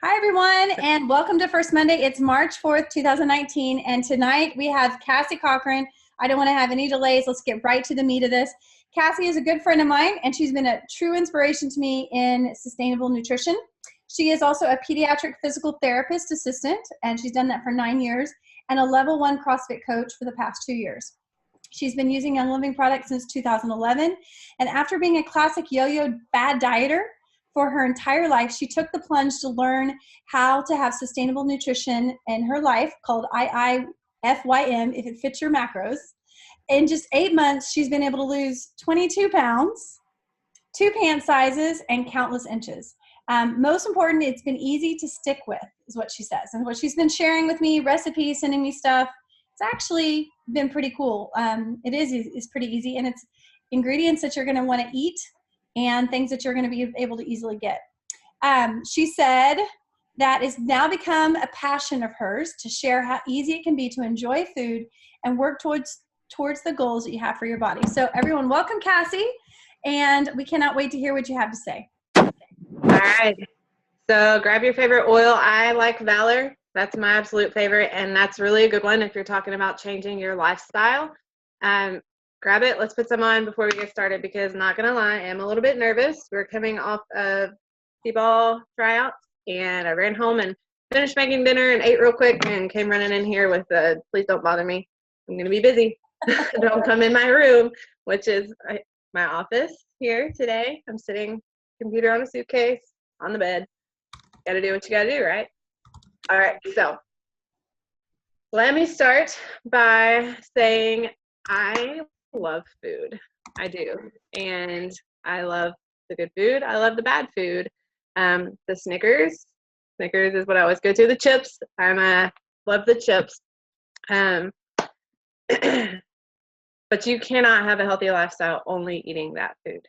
Hi, everyone, and welcome to First Monday. It's March 4th, 2019, and tonight we have Cassie Cochran. I don't want to have any delays. Let's get right to the meat of this. Cassie is a good friend of mine, and she's been a true inspiration to me in sustainable nutrition. She is also a pediatric physical therapist assistant, and she's done that for 9 years, and a level 1 CrossFit coach for the past 2 years. She's been using Young Living products since 2011, and after being a classic yo-yo bad dieter for her entire life, she took the plunge to learn how to have sustainable nutrition in her life called IIFYM, if it fits your macros. In just 8 months, she's been able to lose 22 pounds, 2 pant sizes, and countless inches. Most important, it's been easy to stick with, is what she says. And what she's been sharing with me, recipes, sending me stuff, it's actually been pretty cool. It's pretty easy, and it's ingredients that you're going to want to eat and things that you're going to be able to easily get. She said that it's now become a passion of hers to share how easy it can be to enjoy food and work towards the goals that you have for your body. So everyone, welcome Cassie, and we cannot wait to hear what you have to say. All right. So grab your favorite oil. I like Valor. That's my absolute favorite, and that's really a good one if you're talking about changing your lifestyle. Grab it. Let's put some on before we get started because, not going to lie, I am a little bit nervous. We're coming off of t-ball tryouts, and I ran home and finished making dinner and ate real quick and came running in here with please don't bother me. I'm going to be busy. Don't come in my room, which is my office here today. I'm sitting, computer on a suitcase, on the bed. Got to do what you got to do, right? All right, so let me start by saying I love food. I do. And I love the good food. I love the bad food. The Snickers is what I always go to. The chips. Love the chips. But you cannot have a healthy lifestyle only eating that food.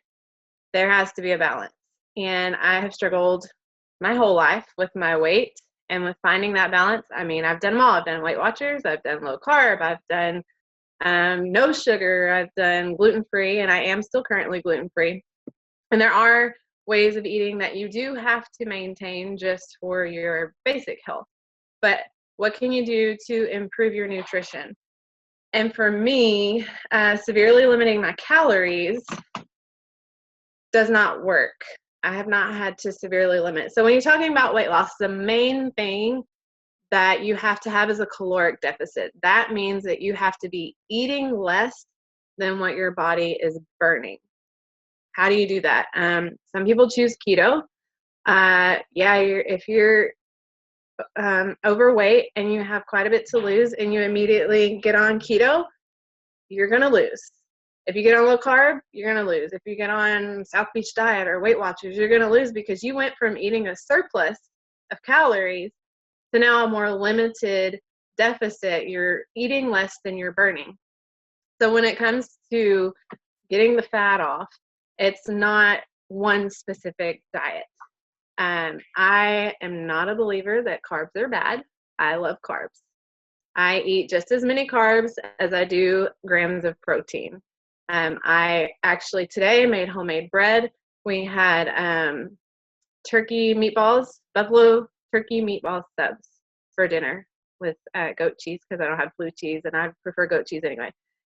There has to be a balance. And I have struggled my whole life with my weight and with finding that balance. I mean, I've done them all. I've done Weight Watchers. I've done low carb. I've done no sugar. I've done gluten-free, and I am still currently gluten-free. And there are ways of eating that you do have to maintain just for your basic health. But what can you do to improve your nutrition? And for me, severely limiting my calories does not work. I have not had to severely limit. So when you're talking about weight loss, the main thing that you have to have is a caloric deficit. That means that you have to be eating less than what your body is burning. How do you do that? Some people choose keto. If you're overweight and you have quite a bit to lose and you immediately get on keto, you're going to lose. If you get on low carb, you're going to lose. If you get on South Beach diet or Weight Watchers, you're going to lose because you went from eating a surplus of calories to now a more limited deficit. You're eating less than you're burning. So when it comes to getting the fat off, it's not one specific diet. I am not a believer that carbs are bad. I love carbs. I eat just as many carbs as I do grams of protein. I actually today made homemade bread. We had turkey meatballs, buffalo turkey meatball subs for dinner with goat cheese because I don't have blue cheese and I prefer goat cheese anyway.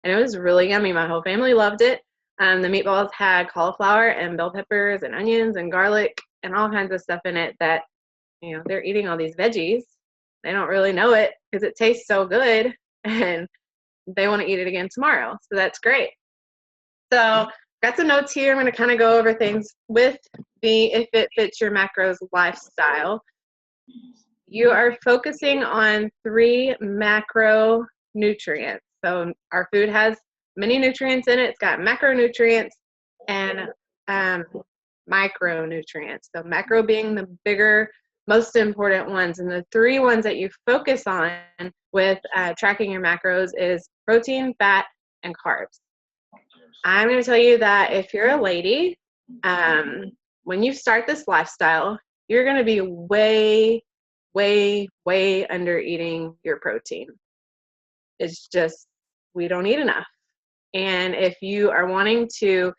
And it was really yummy. My whole family loved it. The meatballs had cauliflower and bell peppers and onions and garlic and all kinds of stuff in it that, they're eating all these veggies. They don't really know it because it tastes so good and they want to eat it again tomorrow. So that's great. So got some notes here. I'm going to kind of go over things with the If It Fits Your Macros lifestyle. You are focusing on 3 macronutrients. So our food has many nutrients in it. It's got macronutrients and micronutrients. So macro being the bigger, most important ones. And the 3 ones that you focus on with tracking your macros is protein, fat, and carbs. I'm going to tell you that if you're a lady, when you start this lifestyle, you're going to be way, way, way under eating your protein. It's just, we don't eat enough. And if you are wanting to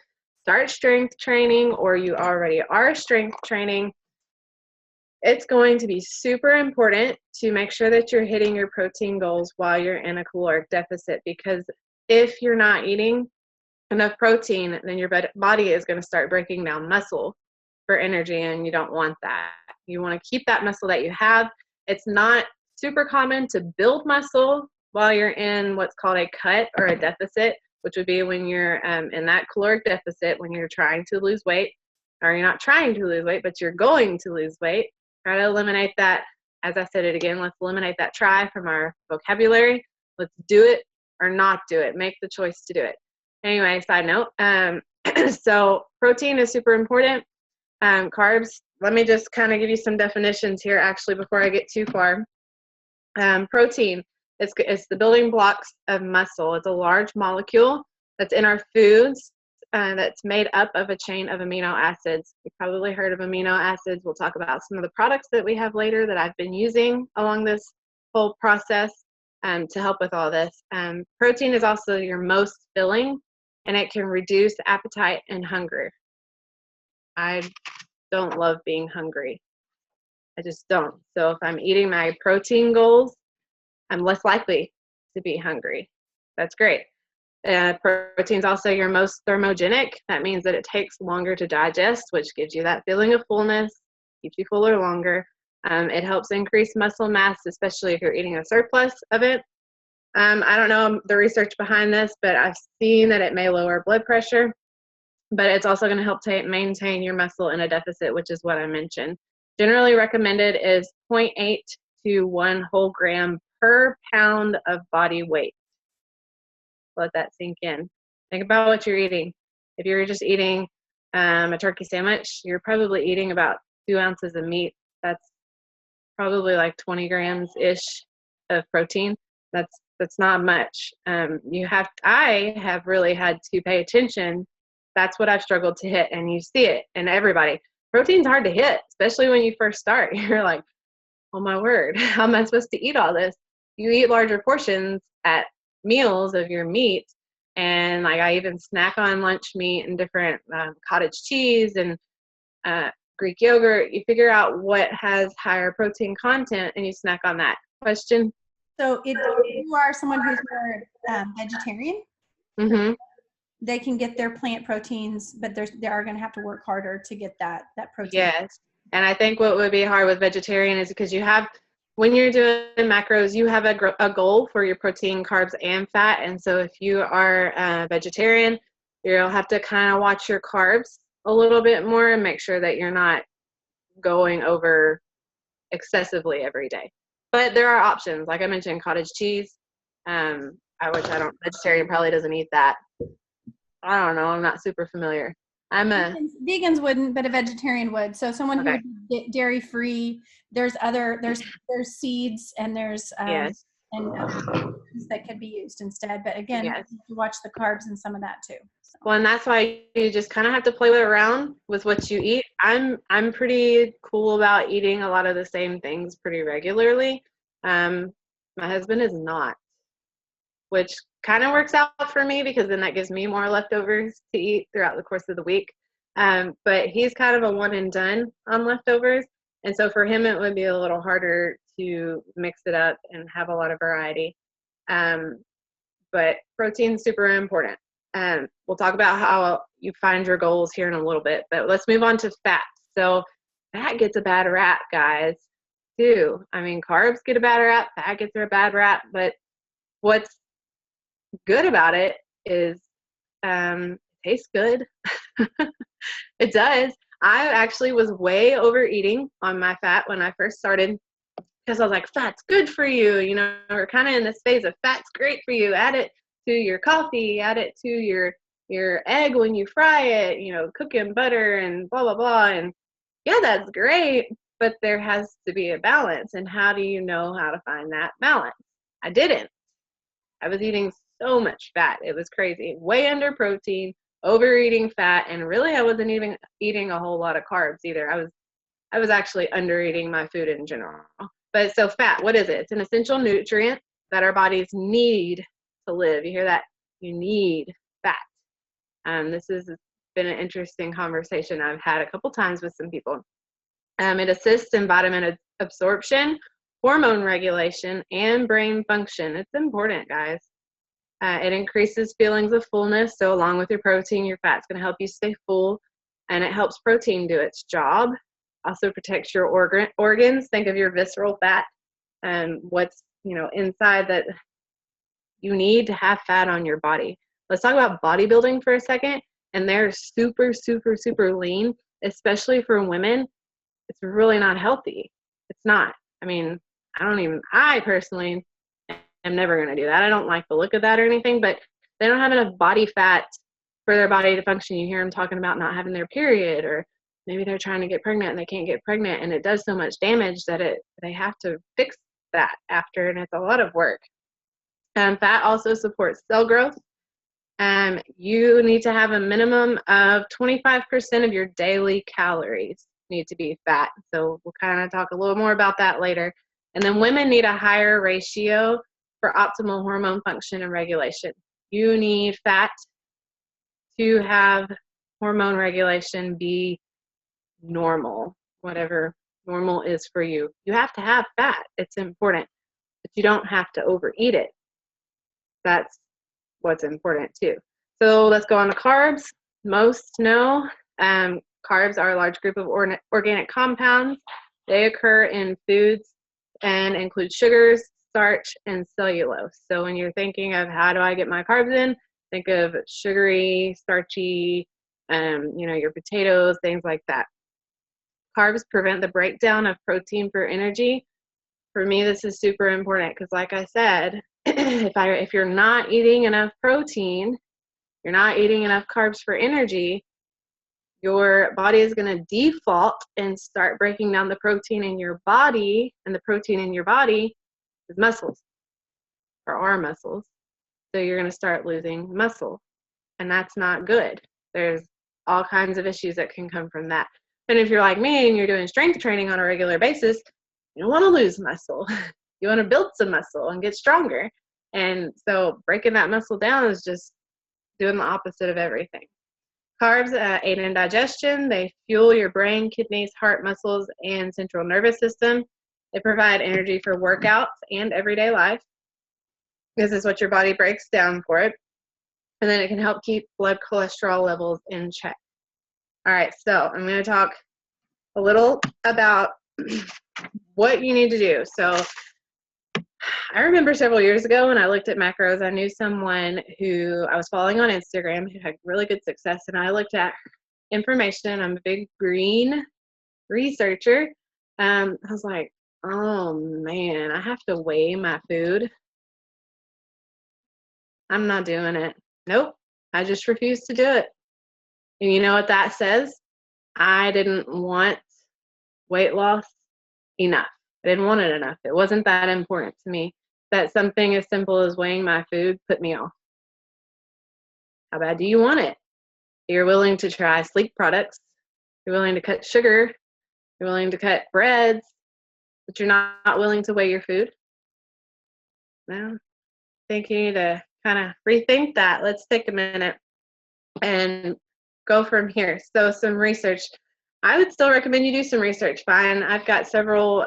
start strength training or you already are strength training, it's going to be super important to make sure that you're hitting your protein goals while you're in a caloric deficit, because if you're not eating enough protein, then your body is going to start breaking down muscle for energy, and you don't want that. You want to keep that muscle that you have. It's not super common to build muscle while you're in what's called a cut or a deficit, which would be when you're in that caloric deficit, when you're trying to lose weight, or you're not trying to lose weight, but you're going to lose weight. Try to eliminate that. As I said it again, let's eliminate that try from our vocabulary. Let's do it or not do it. Make the choice to do it. Anyway, side note. So protein is super important. Carbs, let me just kind of give you some definitions here actually before I get too far. Protein is the building blocks of muscle. It's a large molecule that's in our foods that's made up of a chain of amino acids. You've probably heard of amino acids. We'll talk about some of the products that we have later that I've been using along this whole process to help with all this. Protein is also your most filling, and it can reduce appetite and hunger. I don't love being hungry. I just don't. So if I'm eating my protein goals, I'm less likely to be hungry. That's great. Protein's also your most thermogenic. That means that it takes longer to digest, which gives you that feeling of fullness, keeps you fuller longer. It helps increase muscle mass, especially if you're eating a surplus of it. I don't know the research behind this, but I've seen that it may lower blood pressure, but it's also going to help maintain your muscle in a deficit, which is what I mentioned. Generally recommended is 0.8 to 1 whole gram per pound of body weight. Let that sink in. Think about what you're eating. If you're just eating a turkey sandwich, you're probably eating about 2 ounces of meat. That's probably like 20 grams-ish of protein. That's not much. I have really had to pay attention. That's what I've struggled to hit, and you see it in everybody. Protein's hard to hit, especially when you first start. You're like, oh my word, how am I supposed to eat all this? You eat larger portions at meals of your meat, and like I even snack on lunch meat and different cottage cheese and Greek yogurt. You figure out what has higher protein content and you snack on that. Question? So if you are someone who's more vegetarian, Mm-hmm. they can get their plant proteins, but they are going to have to work harder to get that protein. Yes. And I think what would be hard with vegetarian is because when you're doing macros, you have a goal for your protein, carbs, and fat. And so if you are a vegetarian, you'll have to kind of watch your carbs a little bit more and make sure that you're not going over excessively every day. But there are options. Like I mentioned, cottage cheese, vegetarian probably doesn't eat that. I don't know. I'm not super familiar. Vegans wouldn't, but a vegetarian would. So someone Okay. who would dairy free. There's seeds and there's Yes. and that could be used instead. But again, Yes. you watch the carbs and some of that too. So. Well, and that's why you just kind of have to play around with what you eat. I'm pretty cool about eating a lot of the same things pretty regularly. My husband is not, which kind of works out for me because then that gives me more leftovers to eat throughout the course of the week. But he's kind of a one and done on leftovers. And so for him, it would be a little harder to mix it up and have a lot of variety. But protein's super important. We'll talk about how you find your goals here in a little bit, but let's move on to fat. So fat gets a bad rap, guys, too. I mean, carbs get a bad rap, fat gets a bad rap, but what's good about it is it tastes good. It does. I actually was way overeating on my fat when I first started because I was like, fat's good for you. You know, we're kind of in this phase of fat's great for you. Add it to your coffee, add it to your egg when you fry it, you know, cook in butter and blah, blah, blah. And yeah, that's great, but there has to be a balance. And how do you know how to find that balance? I didn't. I was eating so much fat. It was crazy. Way under protein, overeating fat, and really I wasn't even eating a whole lot of carbs either. I was actually under eating my food in general. But so fat, what is it? It's an essential nutrient that our bodies need to live. You hear that? You need fat. This has been an interesting conversation I've had a couple times with some people. It assists in vitamin absorption, hormone regulation, and brain function. It's important, guys. It increases feelings of fullness. So along with your protein, your fat's going to help you stay full, and it helps protein do its job. Also protects your organs. Think of your visceral fat and what's, inside that you need to have fat on your body. Let's talk about bodybuilding for a second. And they're super, super, super lean, especially for women. It's really not healthy. It's not. I mean, I personally am never going to do that. I don't like the look of that or anything, but they don't have enough body fat for their body to function. You hear them talking about not having their period, or maybe they're trying to get pregnant and they can't get pregnant, and it does so much damage that they have to fix that after, and it's a lot of work. Fat also supports cell growth. You need to have a minimum of 25% of your daily calories need to be fat. So we'll kind of talk a little more about that later. And then women need a higher ratio for optimal hormone function and regulation. You need fat to have hormone regulation be normal, whatever normal is for you. You have to have fat. It's important, but you don't have to overeat it. That's what's important too. So let's go on to carbs. Most know carbs are a large group of organic compounds. They occur in foods and include sugars, starch, and cellulose. So when you're thinking of how do I get my carbs in, think of sugary, starchy, your potatoes, things like that. Carbs prevent the breakdown of protein for energy. For me, this is super important because, like I said, if you're not eating enough protein, you're not eating enough carbs for energy, your body is going to default and start breaking down the protein in your body, and the protein in your body is muscles, or are muscles. So you're going to start losing muscle, and that's not good. There's all kinds of issues that can come from that. And if you're like me and you're doing strength training on a regular basis, you don't want to lose muscle. You want to build some muscle and get stronger. And so breaking that muscle down is just doing the opposite of everything. Carbs aid in digestion. They fuel your brain, kidneys, heart, muscles, and central nervous system. They provide energy for workouts and everyday life. This is what your body breaks down for it. And then it can help keep blood cholesterol levels in check. All right, so I'm going to talk a little about what you need to do. So I remember several years ago when I looked at macros, I knew someone who I was following on Instagram who had really good success, and I looked at information. I'm a big green researcher. I was like, oh man, I have to weigh my food. I'm not doing it. Nope, I just refuse to do it. And you know what that says? I didn't want weight loss enough. I didn't want it enough. It wasn't that important to me. That something as simple as weighing my food put me off. How bad do you want it? You're willing to try sleep products. You're willing to cut sugar. You're willing to cut breads, but you're not willing to weigh your food. Well, I think you need to kind of rethink that. Let's take a minute and go from here. So some research. I would still recommend you do some research. Fine. I've got several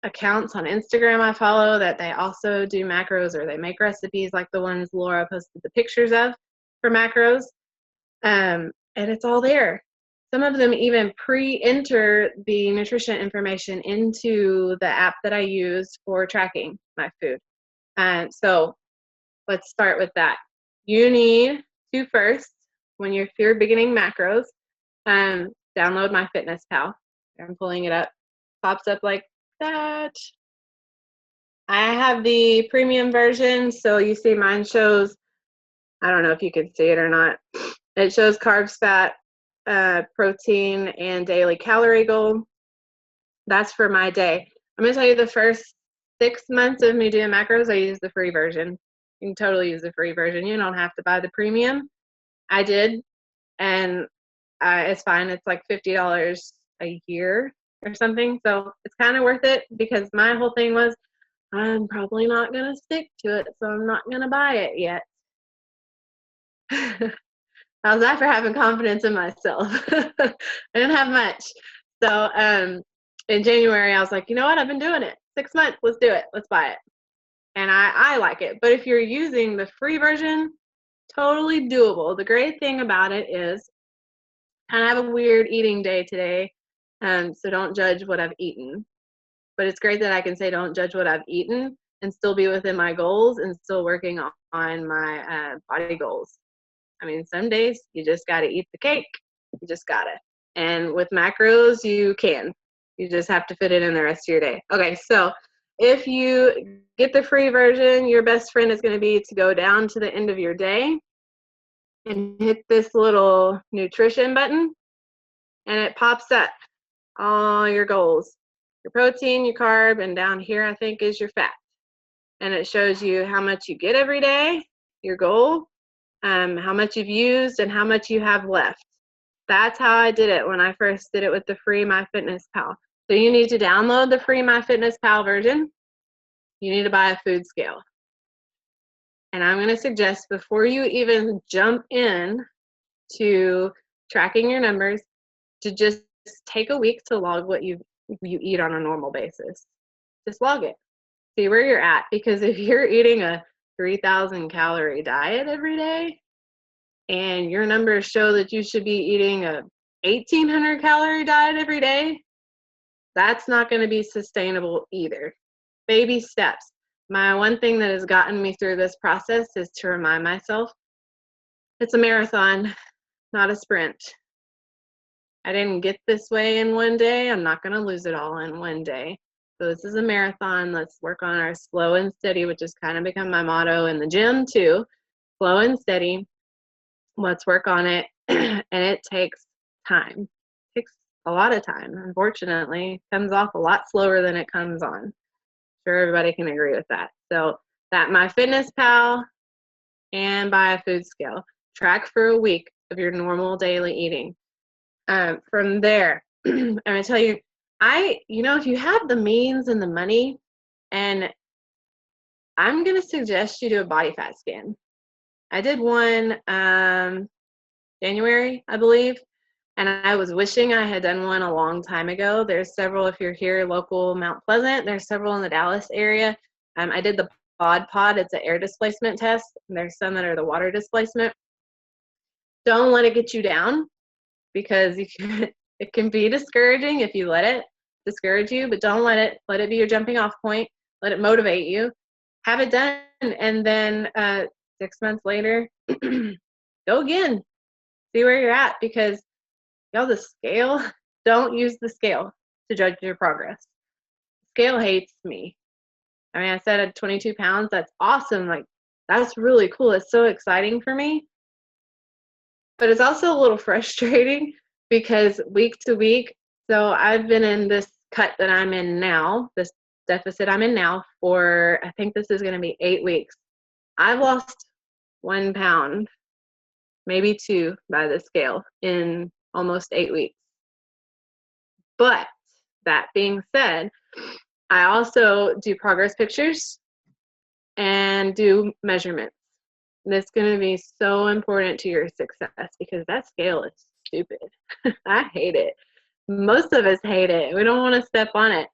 accounts on Instagram I follow that they also do macros, or they make recipes like the ones Laura posted the pictures of for macros. And it's all there. Some of them even pre-enter the nutrition information into the app that I use for tracking my food. So let's start with that. You need to first, when you're beginning macros, download MyFitnessPal. I'm pulling it up. Pops up like that. I have the premium version, so you see mine shows, I don't know if you can see it or not. It shows carbs, fat, protein, and daily calorie goal. That's for my day. I'm going to tell you the first 6 months of me doing macros, I use the free version. You can totally use the free version. You don't have to buy the premium. I did, and it's fine. It's like $50 a year or something. So it's kind of worth it, because my whole thing was, I'm probably not going to stick to it, so I'm not going to buy it yet. How's that for having confidence in myself? I didn't have much. So in January, I was like, you know what? I've been doing it 6 months. Let's do it. Let's buy it. And I like it. But if you're using the free version, totally doable. The great thing about it is, and I have a weird eating day today, so don't judge what I've eaten. But it's great that I can say don't judge what I've eaten and still be within my goals and still working on my body goals. I mean, some days you just got to eat the cake. You just got to. And with macros, you can. You just have to fit it in the rest of your day. Okay, so if you get the free version, your best friend is going to be to go down to the end of your day and hit this little nutrition button, and it pops up all your goals. Your protein, your carb, and down here I think is your fat. And it shows you how much you get every day, your goal, how much you've used, and how much you have left. That's how I did it when I first did it with the free MyFitnessPal. So you need to download the free MyFitnessPal version. You need to buy a food scale. And I'm going to suggest before you even jump in to tracking your numbers, to just take a week to log what you eat on a normal basis. Just log it. See where you're at. Because if you're eating a 3,000 calorie diet every day, and your numbers show that you should be eating a 1,800 calorie diet every day, that's not going to be sustainable either. Baby steps. My one thing that has gotten me through this process is to remind myself it's a marathon, not a sprint. I didn't get this way in one day. I'm not going to lose it all in one day. So this is a marathon. Let's work on our slow and steady, which has kind of become my motto in the gym too. Slow and steady. Let's work on it. And it takes time. It takes a lot of time. Unfortunately, it comes off a lot slower than it comes on. I'm sure everybody can agree with that. So that MyFitnessPal and buy a food scale. Track for a week of your normal daily eating. From there, I'm going to tell you, if you have the means and the money, and I'm going to suggest you do a body fat scan. I did one January, I believe, and I was wishing I had done one a long time ago. There's several, if you're here local Mount Pleasant, there's several in the Dallas area. I did the pod. It's an air displacement test. And there's some that are the water displacement. Don't let it get you down, because it can be discouraging if you let it discourage you, but don't let it be your jumping off point. Let it motivate you. Have it done, and then 6 months later, go again. See where you're at, because the scale, don't use the scale to judge your progress. Scale hates me. I mean, I said at 22 pounds, that's awesome. Like, that's really cool. It's so exciting for me. But it's also a little frustrating because week to week, so I've been in this cut that I'm in now, this deficit I'm in now for, I think this is going to be 8 weeks. I've lost 1 pound, maybe 2 by the scale in almost 8 weeks. But that being said, I also do progress pictures and do measurements. That's going to be so important to your success, because that scale is stupid. I hate it. Most of us hate it. We don't want to step on it.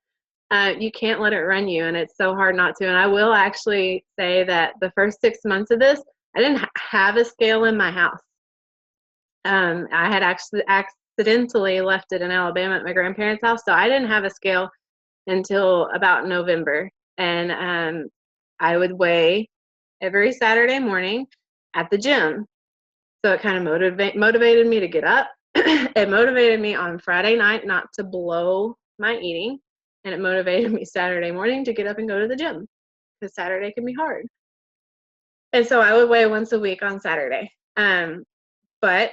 You can't let it run you, and it's so hard not to. And I will actually say that the first 6 months of this, I didn't have a scale in my house. I had actually accidentally left it in Alabama at my grandparents' house, so I didn't have a scale until about November. And I would weigh every Saturday morning at the gym. So it kind of motivated me to get up. It motivated me on Friday night not to blow my eating. And it motivated me Saturday morning to get up and go to the gym, because Saturday can be hard. And so I would weigh once a week on Saturday. But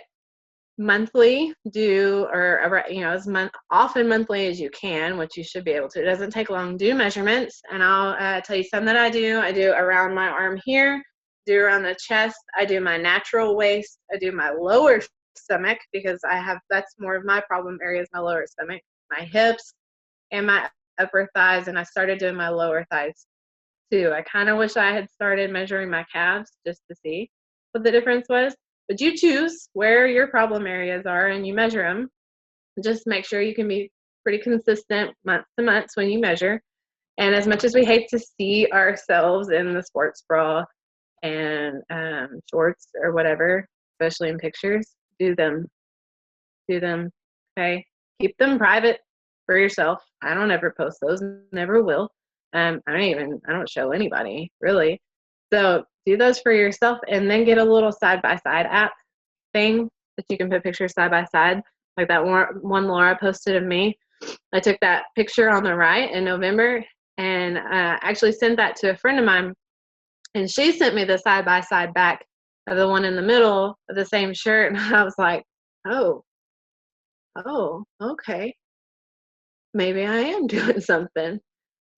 monthly, as often monthly as you can, which you should be able to. It doesn't take long. Do measurements, and I'll tell you some that I do. I do around my arm here, do around the chest. I do my natural waist. I do my lower stomach, because that's more of my problem area is my lower stomach, my hips, and my upper thighs. And I started doing my lower thighs too. I kind of wish I had started measuring my calves just to see what the difference was. But you choose where your problem areas are and you measure them. Just make sure you can be pretty consistent month to month when you measure. And as much as we hate to see ourselves in the sports bra and shorts or whatever, especially in pictures, do them. Do them, okay? Keep them private for yourself. I don't ever post those, never will. I don't show anybody, really. So do those for yourself, and then get a little side-by-side app thing that you can put pictures side by side, like that one Laura posted of me. I took that picture on the right in November and actually sent that to a friend of mine, and she sent me the side-by-side back of the one in the middle of the same shirt, and I was like, oh, okay, maybe I am doing something.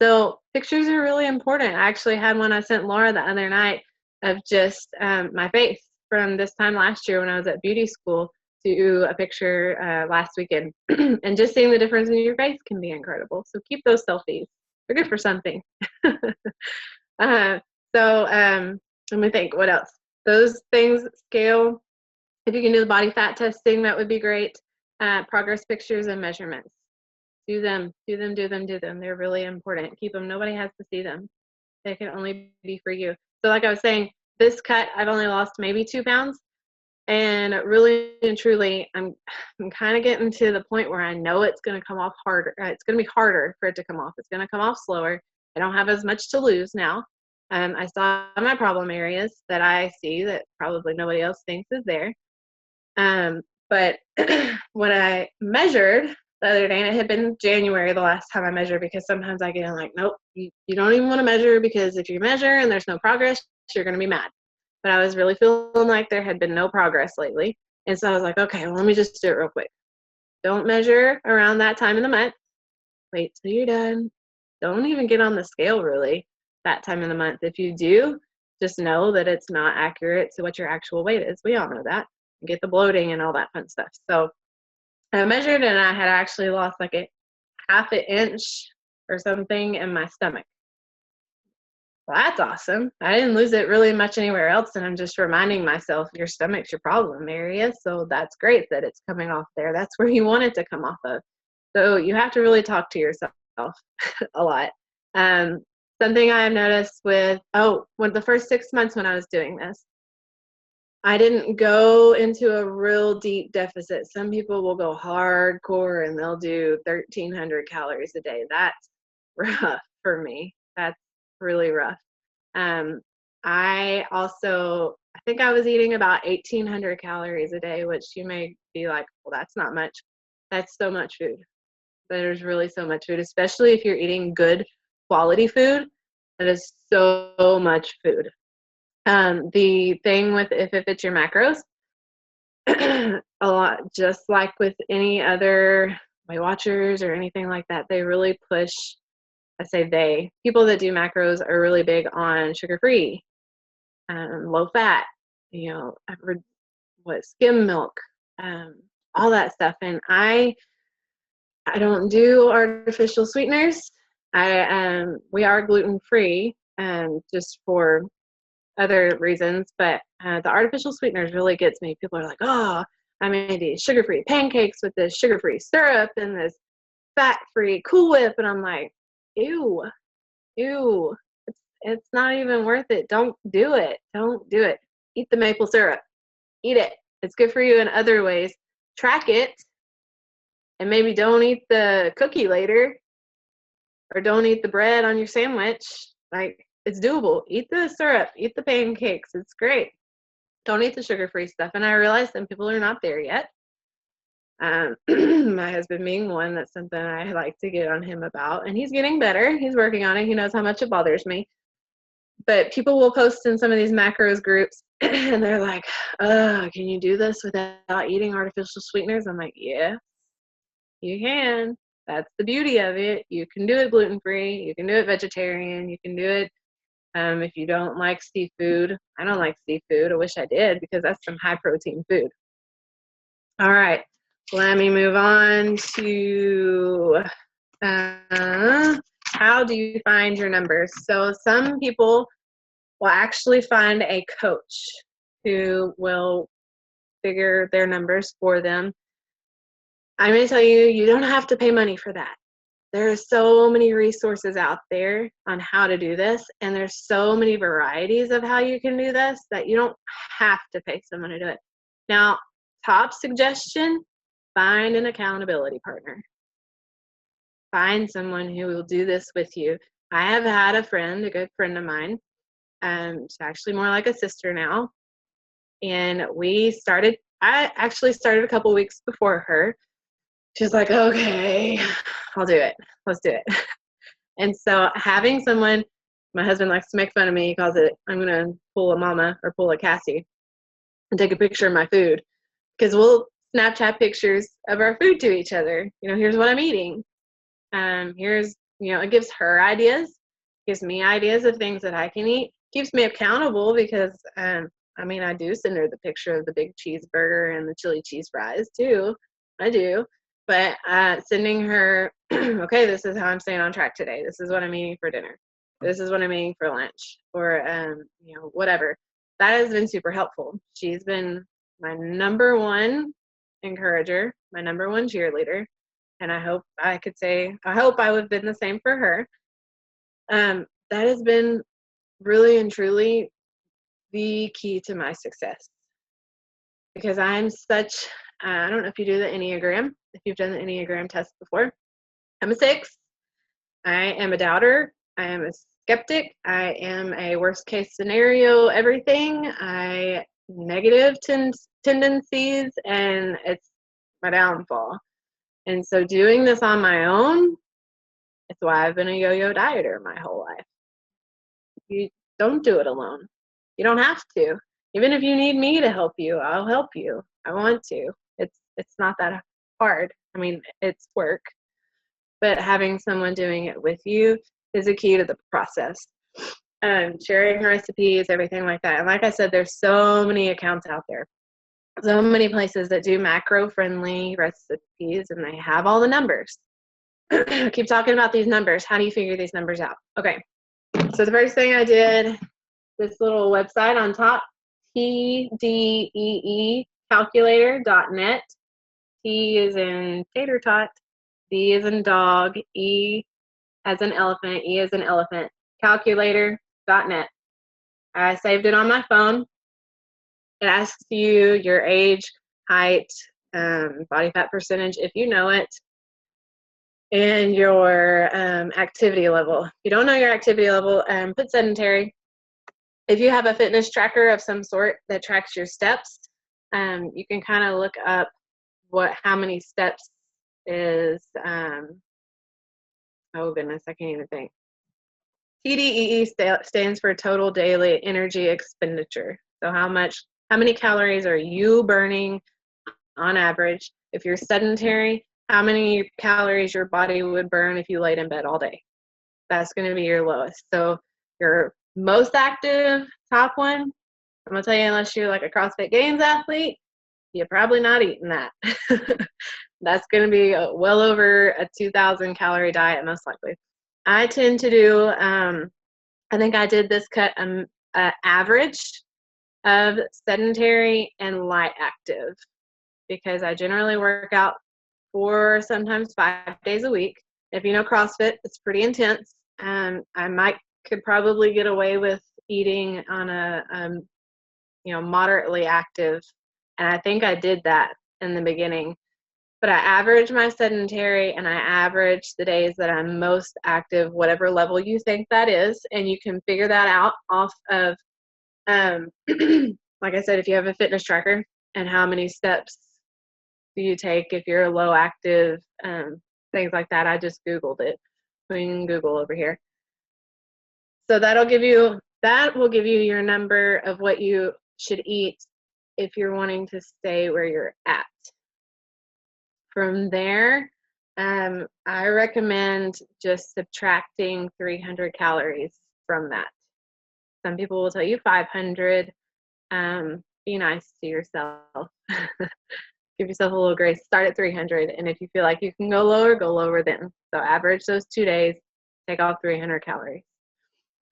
So pictures are really important. I actually had one I sent Laura the other night of just my face from this time last year when I was at beauty school to a picture last weekend. And just seeing the difference in your face can be incredible. So keep those selfies. They're good for something. Let me think, what else? Those things, scale. If you can do the body fat testing, that would be great. Progress pictures and measurements. Do them. They're really important. Keep them. Nobody has to see them. They can only be for you. So like I was saying, this cut, I've only lost maybe 2 pounds. And really and truly, I'm kind of getting to the point where I know it's going to come off harder. It's going to be harder for it to come off. It's going to come off slower. I don't have as much to lose now. I saw my problem areas that I see that probably nobody else thinks is there. But when I measured the other day, and it had been January the last time I measured, because sometimes I get in like, nope, you don't even want to measure, because if you measure and there's no progress, you're going to be mad. But I was really feeling like there had been no progress lately. And so I was like, okay, well, let me just do it real quick. Don't measure around that time in the month. Wait till you're done. Don't even get on the scale really that time in the month. If you do, just know that it's not accurate to what your actual weight is. We all know that. Get the bloating and all that fun stuff. So I measured, and I had actually lost like a half an inch or something in my stomach. Well, that's awesome. I didn't lose it really much anywhere else, and I'm just reminding myself your stomach's your problem area, so that's great that it's coming off there. That's where you want it to come off of. So you have to really talk to yourself a lot. Something I've noticed with the first 6 months when I was doing this, I didn't go into a real deep deficit. Some people will go hardcore and they'll do 1,300 calories a day. That's rough for me. That's really rough. I think I was eating about 1,800 calories a day, which you may be like, well, that's not much. That's so much food. There's really so much food, especially if you're eating good quality food. That is so much food. The thing with if it fits your macros, a lot, just like with any other Weight Watchers or anything like that, they really push. I say people that do macros are really big on sugar-free, low fat, skim milk, all that stuff. And I don't do artificial sweeteners. We are gluten-free, just for other reasons, but the artificial sweeteners really gets me. People are like, oh, I made these sugar-free pancakes with this sugar-free syrup and this fat-free Cool Whip, and I'm like, ew, it's not even worth it. Don't do it. Eat the maple syrup. Eat it. It's good for you in other ways. Track it, and maybe don't eat the cookie later, or don't eat the bread on your sandwich. Like, it's doable. Eat the syrup. Eat the pancakes. It's great. Don't eat the sugar-free stuff. And I realize some people are not there yet. My husband being one, that's something I like to get on him about. And he's getting better. He's working on it. He knows how much it bothers me. But people will post in some of these macros groups, and they're like, can you do this without eating artificial sweeteners? I'm like, yeah, you can. That's the beauty of it. You can do it gluten-free. You can do it vegetarian. You can do it if you don't like seafood. I don't like seafood. I wish I did, because that's some high-protein food. All right. Let me move on to how do you find your numbers? So some people will actually find a coach who will figure their numbers for them. I'm going to tell you, you don't have to pay money for that. There are so many resources out there on how to do this, and there's so many varieties of how you can do this that you don't have to pay someone to do it. Now, top suggestion, find an accountability partner. Find someone who will do this with you. I have had a friend, a good friend of mine, she's actually more like a sister now, and I actually started a couple weeks before her. She's like, okay, I'll do it. Let's do it. And so having someone, my husband likes to make fun of me. He calls it, I'm going to pull a mama or pull a Cassie and take a picture of my food. Because we'll Snapchat pictures of our food to each other. Here's what I'm eating. Here's, it gives her ideas, gives me ideas of things that I can eat, keeps me accountable because, I do send her the picture of the big cheeseburger and the chili cheese fries too. I do. But sending her, okay, this is how I'm staying on track today. This is what I'm eating for dinner. This is what I'm eating for lunch, or whatever. That has been super helpful. She's been my number one encourager, my number one cheerleader, and I hope I would have been the same for her. That has been really and truly the key to my success, because I'm such, I don't know if you do the Enneagram, if you've done the Enneagram test before. I'm a 6. I am a doubter. I am a skeptic. I am a worst case scenario everything. I negative tendencies, and it's my downfall. And so doing this on my own, it's why I've been a yo-yo dieter my whole life. You don't do it alone. You don't have to. Even if you need me to help you, I'll help you. I want to. It's not that hard. It's work. But having someone doing it with you is a key to the process. Sharing recipes, everything like that. And like I said, there's so many accounts out there. So many places that do macro-friendly recipes, and they have all the numbers. I keep talking about these numbers. How do you figure these numbers out? Okay. So the first thing I did, this little website on top, tdeecalculator.net. T is in tater tot, D is in dog, E as in elephant, E as in elephant, calculator.net. I saved it on my phone. It asks you your age, height, body fat percentage, if you know it, and your activity level. If you don't know your activity level, put sedentary. If you have a fitness tracker of some sort that tracks your steps, you can kind of look up how many steps is, oh goodness, I can't even think. TDEE stands for total daily energy expenditure. So how many calories are you burning on average? If you're sedentary, how many calories your body would burn if you laid in bed all day? That's going to be your lowest. So your most active, top one, I'm going to tell you, unless you're like a CrossFit Games athlete, you're probably not eating that. That's going to be well over a 2,000 calorie diet, most likely. I tend to do, I think I did this cut average of sedentary and light active, because I generally work out 4, sometimes 5 days a week. If you know CrossFit, it's pretty intense. I could probably get away with eating on a moderately active, and I think I did that in the beginning. But I average my sedentary, and I average the days that I'm most active, whatever level you think that is, and you can figure that out off of, like I said, if you have a fitness tracker, and how many steps do you take if you're a low active, things like that. I just Googled it. We can Google over here. So that will give you your number of what you should eat if you're wanting to stay where you're at. From there, I recommend just subtracting 300 calories from that. Some people will tell you 500. Be nice to yourself. Give yourself a little grace. Start at 300, and if you feel like you can go lower then. So average those 2 days, take off 300 calories.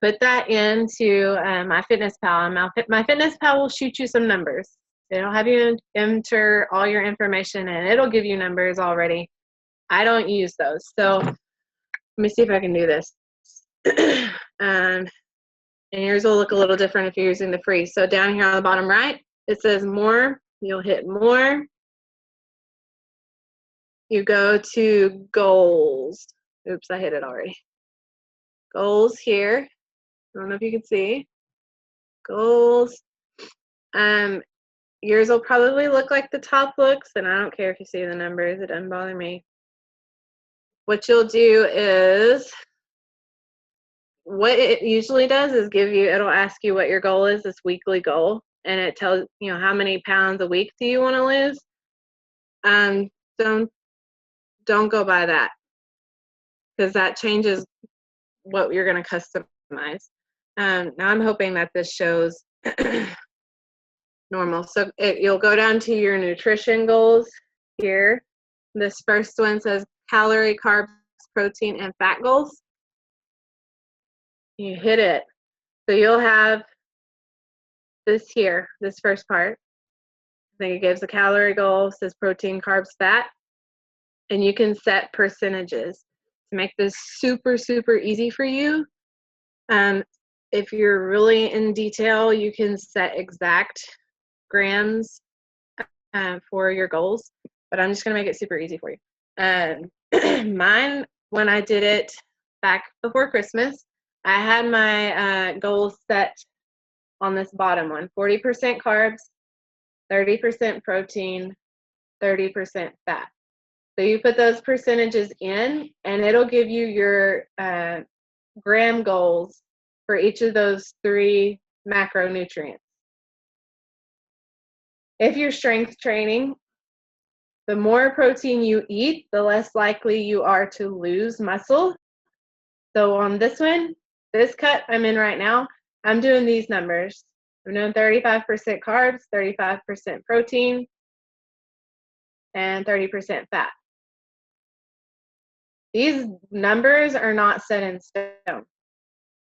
Put that into My Fitness Pal. My Fitness Pal will shoot you some numbers. It'll have you enter all your information and it'll give you numbers already. I don't use those. So let me see if I can do this. And yours will look a little different if you're using the free. So down here on the bottom right, it says more. You'll hit more. You go to goals. Oops, I hit it already. Goals here. I don't know if you can see. Goals. Yours will probably look like the top looks, and I don't care if you see the numbers. It doesn't bother me. What you'll do is, what it usually does is it'll ask you what your goal is, this weekly goal, and it tells you know how many pounds a week do you want to lose. Don't go by that, because that changes what you're going to customize. Now I'm hoping that this shows normal. So you'll go down to your nutrition goals here. This first one says calorie, carbs, protein, and fat goals. You hit it. So you'll have this here, this first part. I think it gives a calorie goal, says protein, carbs, fat. And you can set percentages to make this super, super easy for you. If you're really in detail, you can set exact grams for your goals, but I'm just going to make it super easy for you. Mine, when I did it back before Christmas, I had my goals set on this bottom one: 40% carbs, 30% protein, 30% fat. So you put those percentages in, and it'll give you your gram goals for each of those 3 macronutrients. If you're strength training, the more protein you eat, the less likely you are to lose muscle. So on this one, this cut I'm in right now, I'm doing these numbers. I'm doing 35% carbs, 35% protein, and 30% fat. These numbers are not set in stone.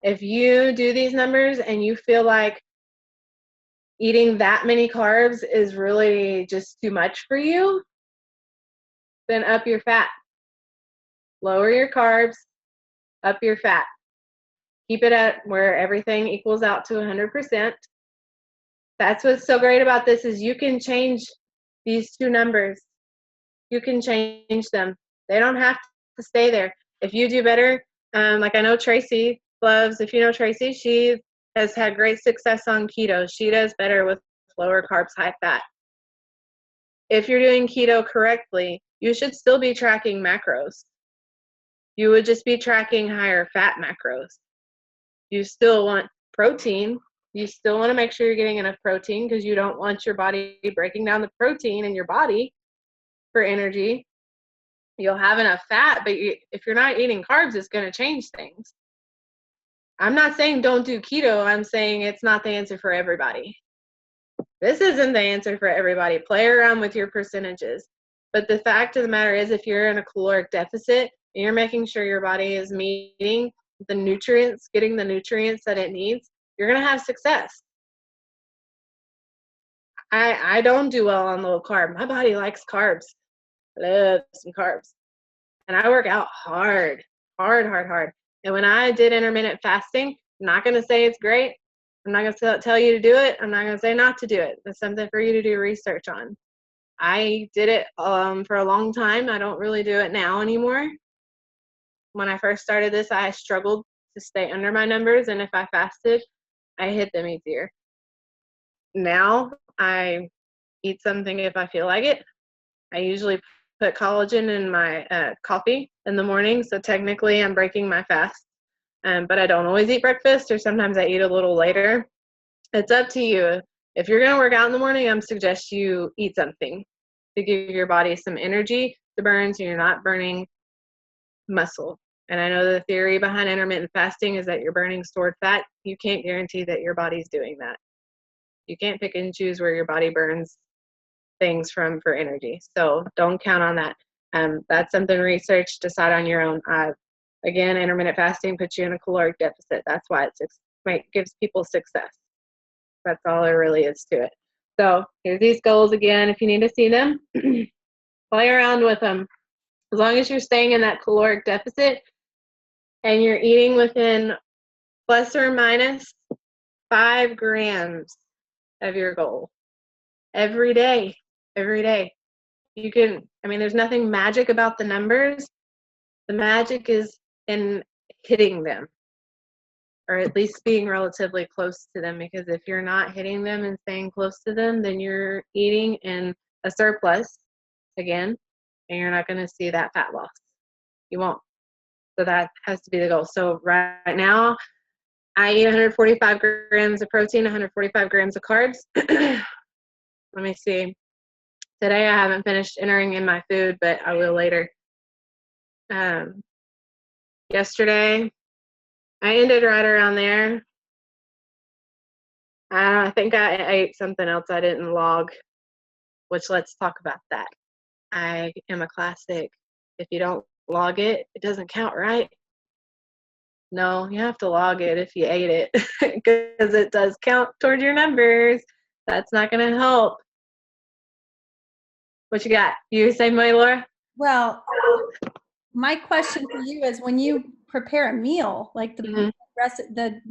If you do these numbers and you feel like eating that many carbs is really just too much for you, then up your fat. Lower your carbs, up your fat. Keep it at where everything equals out to 100%. That's what's so great about this, is you can change these 2 numbers. You can change them. They don't have to stay there. If you do better, like I know Tracy loves, if you know Tracy, she has had great success on keto. She does better with lower carbs, high fat. If you're doing keto correctly, you should still be tracking macros. You would just be tracking higher fat macros. You still want protein. You still want to make sure you're getting enough protein, because you don't want your body breaking down the protein in your body for energy. You'll have enough fat, but if you're not eating carbs, it's going to change things. I'm not saying don't do keto. I'm saying it's not the answer for everybody. This isn't the answer for everybody. Play around with your percentages. But the fact of the matter is, if you're in a caloric deficit and you're making sure your body is meeting the nutrients, getting the nutrients that it needs, you're going to have success. I don't do well on low carb. My body likes carbs. I love some carbs. And I work out hard. And when I did intermittent fasting, I'm not going to say it's great. I'm not going to tell you to do it. I'm not going to say not to do it. It's something for you to do research on. I did it for a long time. I don't really do it now anymore. When I first started this, I struggled to stay under my numbers, and if I fasted, I hit them easier. Now I eat something if I feel like it. I usually put collagen in my coffee in the morning, so technically I'm breaking my fast. But I don't always eat breakfast, or sometimes I eat a little later. It's up to you. If you're going to work out in the morning, I'm suggest you eat something to give your body some energy to burn, so you're not burning muscle. And I know the theory behind intermittent fasting is that you're burning stored fat. You can't guarantee that your body's doing that. You can't pick and choose where your body burns things from for energy. So don't count on that. That's something research, decide on your own. Again, intermittent fasting puts you in a caloric deficit. That's why it gives people success. That's all there really is to it. So here's these goals again. If you need to see them, play around with them. As long as you're staying in that caloric deficit and you're eating within plus or minus 5 grams of your goal every day. Every day. You can, I mean, there's nothing magic about the numbers. The magic is in hitting them, or at least being relatively close to them, because if you're not hitting them and staying close to them, then you're eating in a surplus again, and you're not going to see that fat loss. You won't. So that has to be the goal. So right now, I eat 145 grams of protein, 145 grams of carbs. Let me see. Today I haven't finished entering in my food, but I will later. Yesterday, I ended right around there. I think I ate something else I didn't log, which let's talk about that. I am a classic. If you don't log it, it doesn't count, right? No, you have to log it if you ate it because it does count toward your numbers. That's not going to help. What you got? You the same way, Laura? Well, my question for you is, when you prepare a meal, like the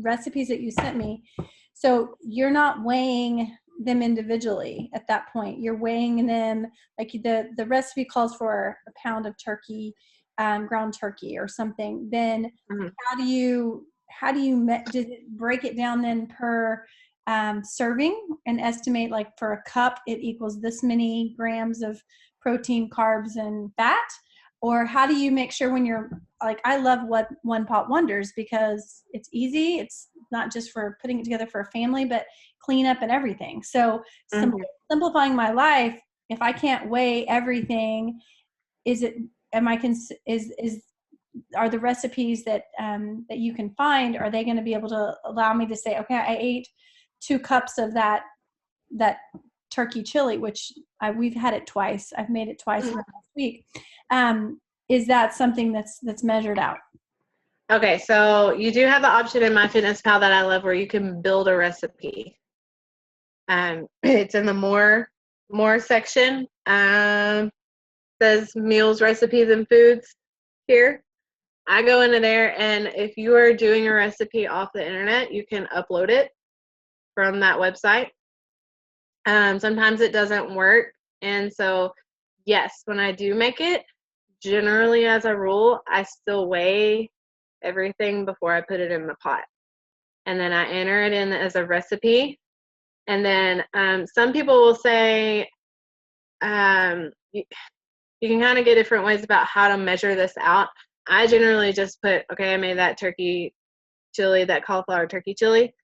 recipes that you sent me, so you're not weighing them individually at that point. You're weighing them, like the recipe calls for a pound of turkey, ground turkey or something. Then how do you does it break it down then per serving and estimate, like for a cup it equals this many grams of protein, carbs, and fat? Or how do you make sure when you're, like, I love what One Pot Wonders because it's easy. It's not just for putting it together for a family, but cleanup and everything. So simplifying my life, if I can't weigh everything, are the recipes that you can find, are they going to be able to allow me to say, okay, I ate 2 cups of that turkey chili, which we've had it twice. I've made it twice in the last week. Is that something that's measured out? Okay, so you do have the option in MyFitnessPal that I love where you can build a recipe. It's in the more section. Says meals, recipes, and foods here. I go into there, and if you are doing a recipe off the internet, you can upload it from that website. Sometimes it doesn't work, and so yes, when I do make it, generally as a rule, I still weigh everything before I put it in the pot, and then I enter it in as a recipe. And then some people will say you can kind of get different ways about how to measure this out. I generally just put, okay, I made that turkey chili, that cauliflower turkey chili.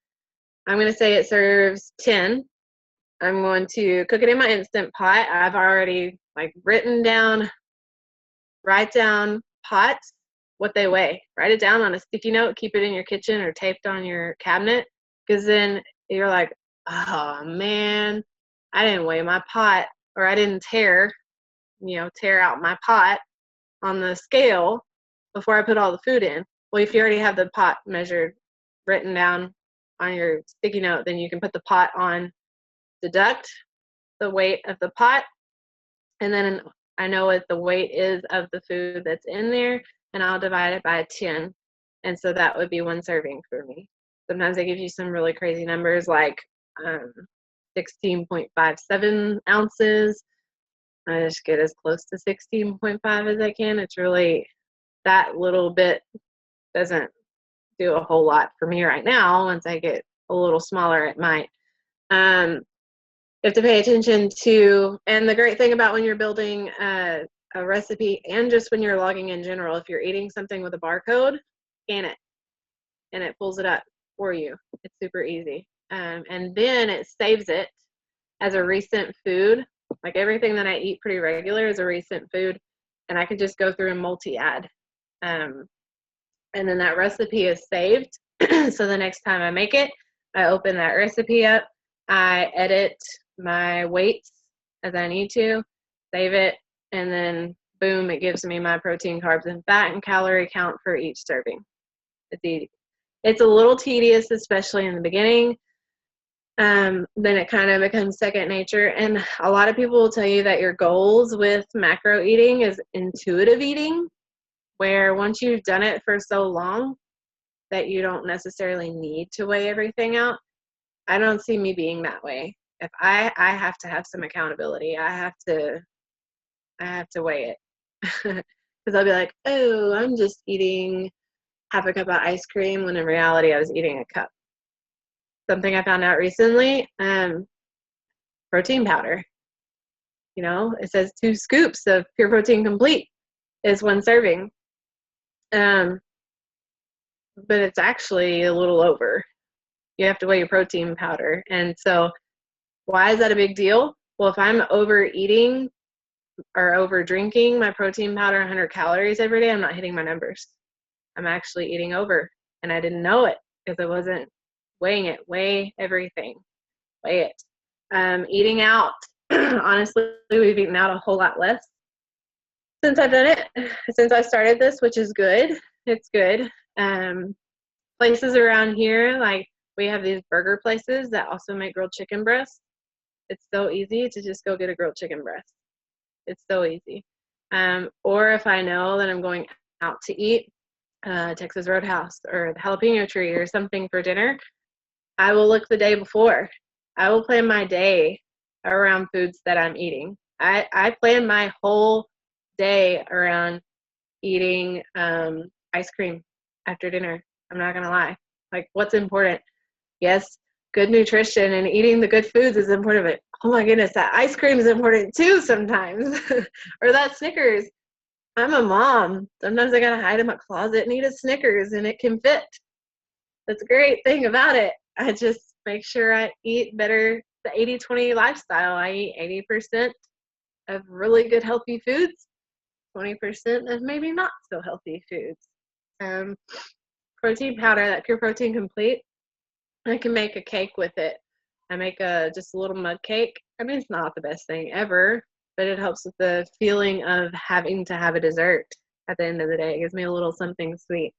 I'm going to say it serves 10. I'm going to cook it in my Instant Pot. I've already write down pots, what they weigh. Write it down on a sticky note, keep it in your kitchen or taped on your cabinet, because then you're like, oh man, I didn't weigh my pot, or I didn't tear out my pot on the scale before I put all the food in. Well, if you already have the pot measured, written down on your sticky note, then you can put the pot on, deduct the weight of the pot, and then I know what the weight is of the food that's in there, and I'll divide it by 10. And so that would be 1 serving for me. Sometimes they give you some really crazy numbers like 16.57 ounces. I just get as close to 16.5 as I can. It's really, that little bit doesn't do a whole lot for me right now. Once I get a little smaller, it might. You have to pay attention to, and the great thing about when you're building a recipe, and just when you're logging in general, if you're eating something with a barcode, scan it, and it pulls it up for you. It's super easy. And then it saves it as a recent food. Like everything that I eat pretty regular is a recent food, and I can just go through and multi-add. And then that recipe is saved. So the next time I make it, I open that recipe up, I edit my weights as I need to, save it, and then boom, it gives me my protein, carbs, and fat and calorie count for each serving. It's easy. It's a little tedious, especially in the beginning. then it kind of becomes second nature. And a lot of people will tell you that your goals with macro eating is intuitive eating, where once you've done it for so long that you don't necessarily need to weigh everything out. I don't see me being that way. If I have to have some accountability. I have to weigh it. Because I'll be like, oh, I'm just eating half a cup of ice cream, when in reality I was eating a cup. Something I found out recently, protein powder. You know, it says 2 scoops of Pure Protein Complete is 1 serving. But it's actually a little over. You have to weigh your protein powder. And so why is that a big deal? Well, if I'm overeating or over drinking my protein powder 100 calories every day, I'm not hitting my numbers. I'm actually eating over. And I didn't know it because I wasn't weighing it. Weigh everything. Weigh it. Eating out. Honestly, we've eaten out a whole lot less since I've done it. Since I started this, which is good. It's good. Places around here, like we have these burger places that also make grilled chicken breasts. It's so easy to just go get a grilled chicken breast. It's so easy. Or if I know that I'm going out to eat, Texas Roadhouse or the Jalapeno Tree or something for dinner, I will look the day before. I will plan my day around foods that I'm eating. I plan my whole day around eating ice cream after dinner. I'm not going to lie. Like, what's important? Yes, good nutrition and eating the good foods is important, but oh my goodness, that ice cream is important too sometimes. Or that Snickers. I'm a mom. Sometimes I got to hide in my closet and eat a Snickers and it can fit. That's a great thing about it. I just make sure I eat better, the 80-20 lifestyle. I eat 80% of really good healthy foods, 20% of maybe not so healthy foods. Protein powder, that Pure Protein Complete, I can make a cake with it. I make just a little mud cake. I mean, it's not the best thing ever, but it helps with the feeling of having to have a dessert at the end of the day. It gives me a little something sweet.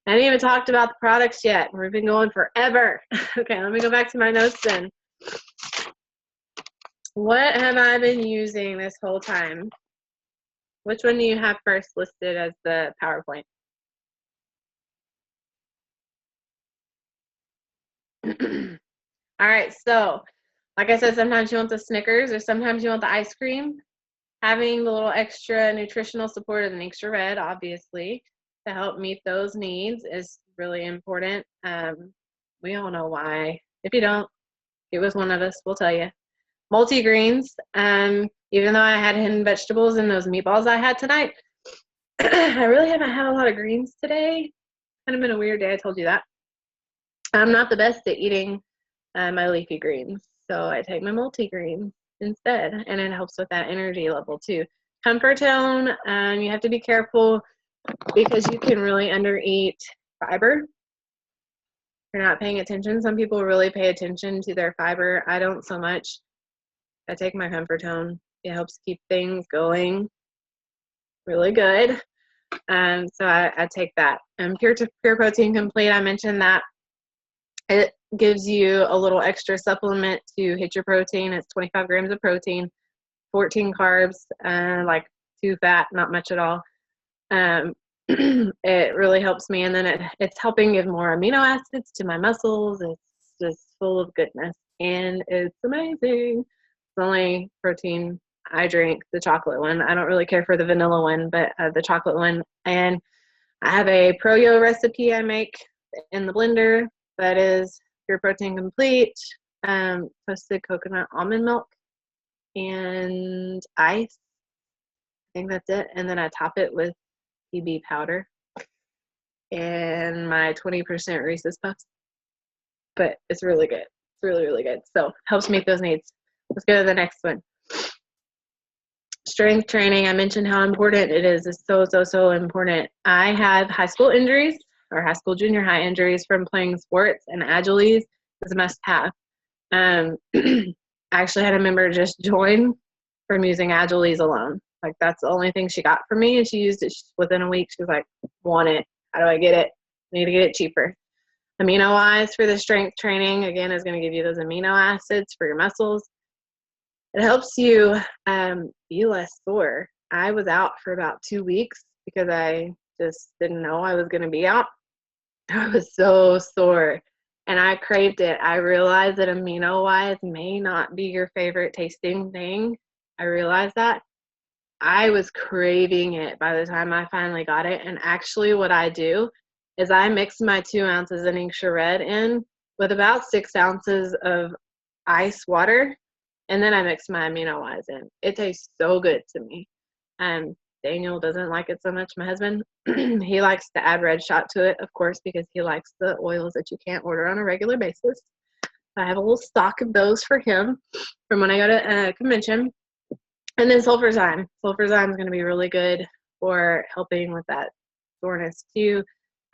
I haven't even talked about the products yet. We've been going forever. Okay, let me go back to my notes then. What have I been using this whole time? Which one do you have first listed as the PowerPoint? All right, so like I said, sometimes you want the Snickers or sometimes you want the ice cream. Having the little extra nutritional support of the Extra Red, obviously, to help meet those needs is really important. We all know why. If you don't, get with one of us, we'll tell you. Multigreens, even though I had hidden vegetables in those meatballs I had tonight, I really haven't had a lot of greens today. Kind of been a weird day, I told you that. I'm not the best at eating my leafy greens, so I take my multigreens instead, and it helps with that energy level too. Comfort zone, you have to be careful because you can really undereat fiber. If you're not paying attention, some people really pay attention to their fiber. I don't so much. I take my comfort zone. It helps keep things going really good. So I take that. Pure Protein Complete, I mentioned that. It gives you a little extra supplement to hit your protein. It's 25 grams of protein, 14 carbs, like 2 fat, not much at all. It really helps me, and then it's helping give more amino acids to my muscles. It's just full of goodness, and it's amazing. It's the only protein I drink, the chocolate one. I don't really care for the vanilla one, but the chocolate one. And I have a Pro-Yo recipe I make in the blender that is Pure Protein Complete, toasted coconut almond milk, and ice. I think that's it. And then I top it with PB powder and my 20% Reese's Puffs. But it's really good. It's really, really good. So helps meet those needs. Let's go to the next one. Strength training. I mentioned how important it is. It's so, so, so important. I had high school injuries or high school junior high injuries from playing sports, and Agilise is a must-have. I actually had a member just join from using Agilise alone. Like, that's the only thing she got from me, and she used it within a week. She was like, want it. How do I get it? I need to get it cheaper. Amino-wise for the strength training, again, is going to give you those amino acids for your muscles. It helps you be less sore. I was out for about 2 weeks because I just didn't know I was going to be out. I was so sore and I craved it. I realized that amino-wise may not be your favorite tasting thing. I realized that. I was craving it by the time I finally got it. And actually what I do is I mix my 2 ounces of Ningxia Red in with about 6 ounces of ice water. And then I mix my amino-wise in. It tastes so good to me. Daniel doesn't like it so much, my husband. He likes to add red shot to it, of course, because he likes the oils that you can't order on a regular basis. I have a little stock of those for him from when I go to a convention. And then sulfurzyme. Sulfurzyme is going to be really good for helping with that soreness too.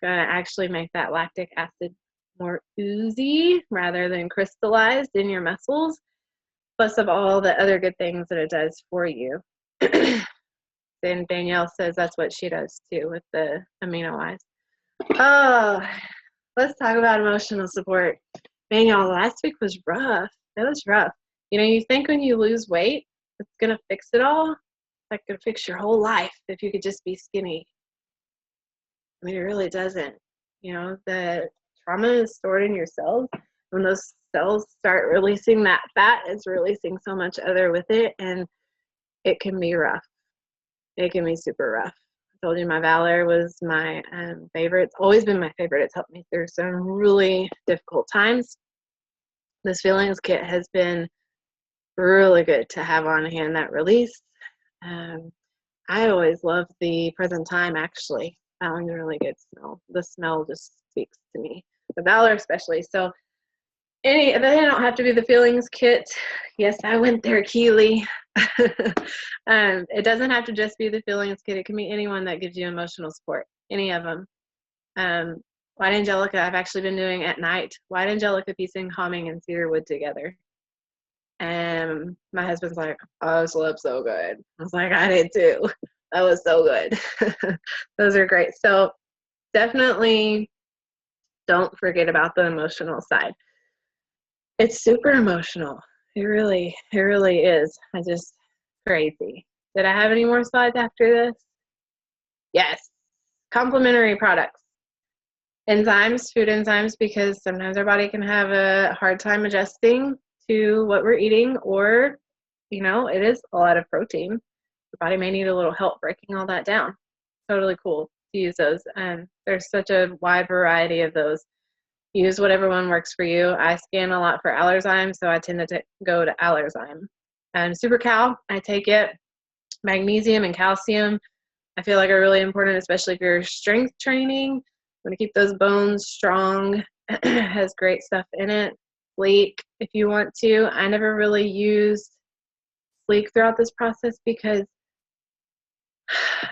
Going to actually make that lactic acid more oozy rather than crystallized in your muscles, plus of all the other good things that it does for you. Then Danielle says that's what she does too with the amino-wise. Oh, let's talk about emotional support. Man, y'all, last week was rough. It was rough. You know, you think when you lose weight, it's going to fix it all. Like, going to fix your whole life if you could just be skinny. I mean, it really doesn't. You know, the trauma is stored in your cells. When those cells start releasing that fat, it's releasing so much other with it, and it can be rough. It can be super rough. I told you my Valor was my favorite. It's always been my favorite. It's helped me through some really difficult times. This Feelings Kit has been really good to have on hand, that release. I always love the Present Time, actually. That one's a really good smell. The smell just speaks to me. The Valor especially. So they don't have to be the Feelings Kit. Yes, I went there, Keely. It doesn't have to just be the Feelings Kit. It can be anyone that gives you emotional support. Any of them. White Angelica, I've actually been doing at night. White Angelica, peace and calming, and cedar wood together. And my husband's like, oh, I slept so good. I was like, I did too. That was so good. Those are great. So definitely don't forget about the emotional side. It's super emotional. It really is. Crazy. Did I have any more slides after this? Yes. Complementary products. Enzymes, food enzymes, because sometimes our body can have a hard time adjusting to what we're eating, or, you know, it is a lot of protein. The body may need a little help breaking all that down. Totally cool to use those. There's such a wide variety of those. Use whatever one works for you. I scan a lot for Allerzyme, so I tend to go to Allerzyme. Super Cal, I take it. Magnesium and calcium, I feel like are really important, especially if you're strength training. Want to keep those bones strong. Has great stuff in it. Sleek, if you want to. I never really used Sleek throughout this process because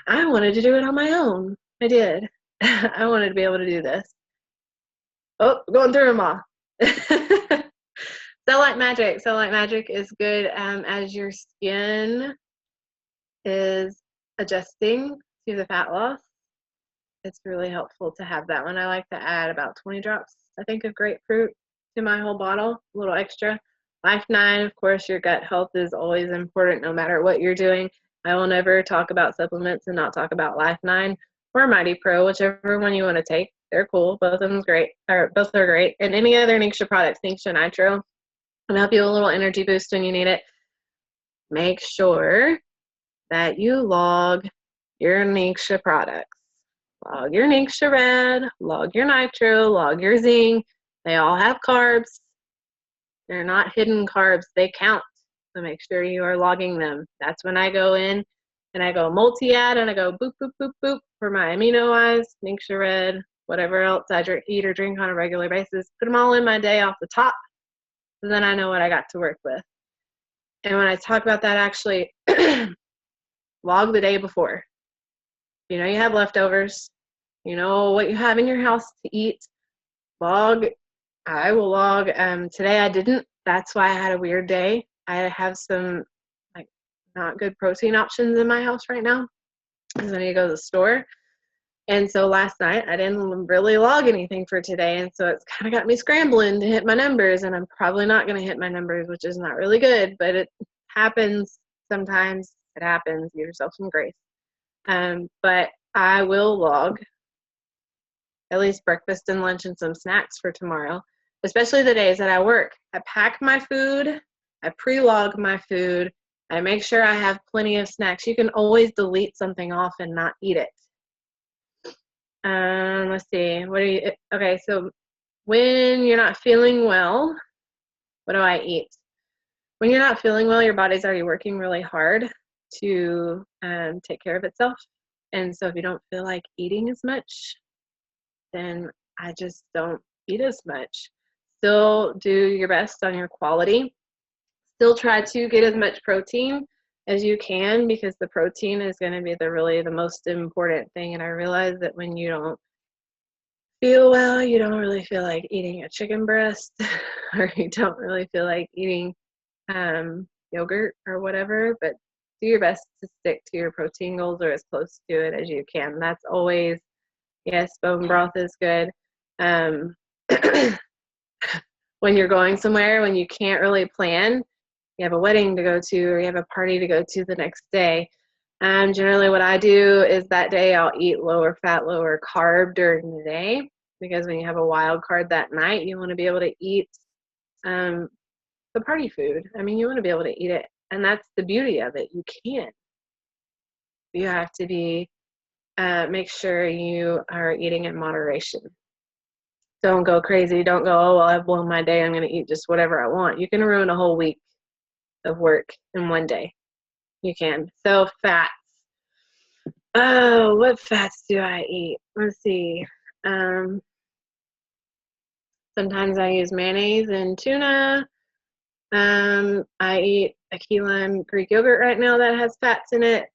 I wanted to do it on my own. I did. I wanted to be able to do this. Oh, going through them all. Cellulite Magic. Cellulite Magic is good as your skin is adjusting to the fat loss. It's really helpful to have that one. I like to add about 20 drops, I think, of grapefruit to my whole bottle, a little extra. Life 9, of course, your gut health is always important no matter what you're doing. I will never talk about supplements and not talk about Life 9 or Mighty Pro, whichever one you want to take. They're cool. Both of them great, or both are great. And any other Ningxia products, Ningxia Nitro, can help you a little energy boost when you need it. Make sure that you log your Ningxia products. Log your Ningxia Red, log your Nitro, log your Zinc. They all have carbs. They're not hidden carbs. They count. So make sure you are logging them. That's when I go in and I go multi-add and I go boop, boop, boop, boop for my amino-wise, Ningxia Red, whatever else I eat or drink on a regular basis. Put them all in my day off the top. So then I know what I got to work with. And when I talk about that, actually, log the day before. You know you have leftovers. You know what you have in your house to eat. Log. I will log. Today I didn't. That's why I had a weird day. I have some not good protein options in my house right now because I need to go to the store. And so last night I didn't really log anything for today. And so it's kind of got me scrambling to hit my numbers, and I'm probably not going to hit my numbers, which is not really good, but it happens sometimes. It happens. Give yourself some grace. But I will log at least breakfast and lunch and some snacks for tomorrow, especially the days that I work. I pack my food, I pre-log my food, I make sure I have plenty of snacks. You can always delete something off and not eat it. Let's see, okay, so when you're not feeling well, what do I eat? When you're not feeling well, your body's already working really hard to take care of itself. And so if you don't feel like eating as much, then I just don't eat as much. Still do your best on your quality. Still try to get as much protein as you can, because the protein is going to be the most important thing. And I realize that when you don't feel well, you don't really feel like eating a chicken breast or you don't really feel like eating yogurt or whatever, but do your best to stick to your protein goals or as close to it as you can. That's always, yes, bone broth is good. When you're going somewhere, when you can't really plan, you have a wedding to go to or you have a party to go to the next day. Generally what I do is that day I'll eat lower fat, lower carb during the day, because when you have a wild card that night, you want to be able to eat the party food. I mean, you want to be able to eat it, and that's the beauty of it. You can. You have to be make sure you are eating in moderation. Don't go crazy. Don't go, oh, well, I've blown my day, I'm going to eat just whatever I want. You can ruin a whole week of work in one day. You can. So fats. Oh, what fats do I eat? Let's see. Sometimes I use mayonnaise and tuna. I eat a key lime Greek yogurt right now that has fats in it.